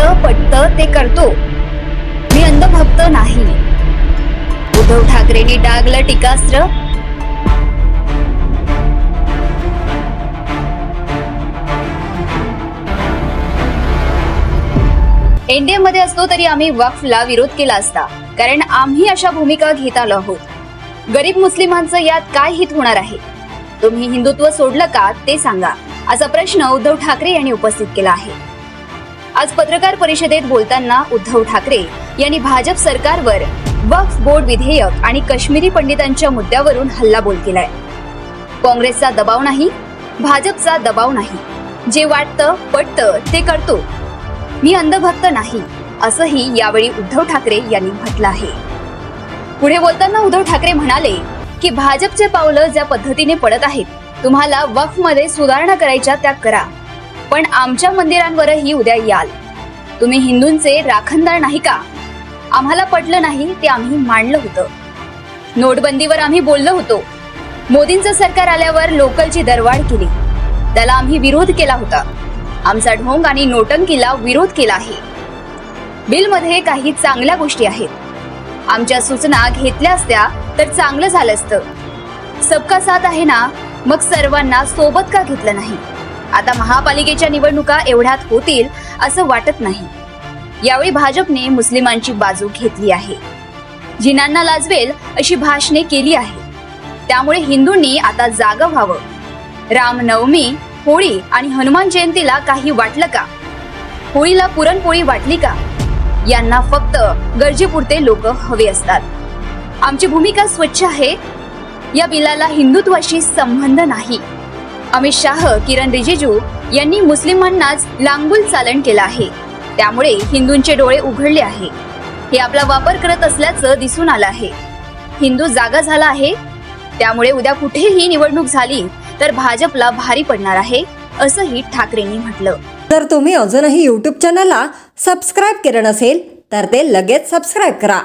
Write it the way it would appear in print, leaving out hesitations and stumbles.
वाटतं पटतं ते करतो, मी अंधभक्त नाही. उद्धव ठाकरेंनी डागलं टीकास्त्र. एनडीए मध्ये असतो तरी आम्ही वक्फला विरोध केला असता, कारण आम्ही अशा भूमिका घेत आलो आहोत. गरीब मुस्लिमांचं यात काय हित होणार आहे? तुम्ही हिंदुत्व सोडलं का ते सांगा, असा प्रश्न उद्धव ठाकरे यांनी उपस्थित केला आहे. आज पत्रकार परिषदेत बोलताना उद्धव ठाकरे यांनी भाजप सरकारवर वक्फ बोर्ड विधेयक आणि काश्मीरी पंडितांच्या मुद्द्यावरून हल्लाबोल केलाय. काँग्रेसचा दबाव नाही, भाजपचा दबाव नाही, जे वाटतं पटतं ते करतो, मी अंधभक्त नाही, असंही यावेळी उद्धव ठाकरे यांनी म्हटलं आहे. पुढे बोलताना उद्धव ठाकरे म्हणाले की भाजपचे पावलं ज्या पद्धतीने पडत आहेत, तुम्हाला वक्फ मध्ये सुधारणा करायच्या त्या करा, पण आमच्या मंदिरांवरही उद्या याल. तुम्ही हिंदूंचे राखणदार नाही का? आम्हाला पटलं नाही ते आम्ही मांडलं होतं. नोटबंदीवर आम्ही बोललो होतो. मोदींचं सरकार आल्यावर लोकलची दरवाढ केली, त्याला आम्ही विरोध केला होता. आमचा ढोंग आणि नोटंकीला विरोध केला आहे. बिलमध्ये काही चांगल्या गोष्टी आहेत. आमच्या सूचना घेतल्या असत्या तर चांगलं झालं असतं. सबका साथ आहे ना, मग सर्वांना सोबत का घेतलं नाही? आता महापालिकेच्या निवडणुका एवढ्यात होतील असं वाटत नाही. यावेळी भाजपने मुस्लिमांची बाजू घेतली आहे. जिनांना लाजवेल अशी भाषणे केली आहे. त्यामुळे हिंदूंनी आता जागं व्हावं. रामनवमी, होळी आणि हनुमान जयंतीला काही वाटलं का? होळीला पुरणपोळी वाटली का? यांना फक्त गरजेपुरते लोक हवे असतात. आमची भूमिका स्वच्छ आहे. या बिलाला हिंदुत्वाशी संबंध नाही. अमित शाह, किरण रिजिजू यांनी मुस्लिमांनाच लांगुल चालन केलं आहे. त्यामुळे हिंदूंचे डोळे उघडले आहे. हे आपला वापर करत असल्याचं दिसून आलं आहे. हिंदू जागा झाला आहे. त्यामुळे उद्या कुठेही निवडणूक झाली तर भाजपला भारी पडणार आहे, असंही ठाकरेंनी म्हटलं. जर तुम्ही अजूनही YouTube चॅनलला सबस्क्राईब केलं नसेल तर ते लगेच सबस्क्राईब करा.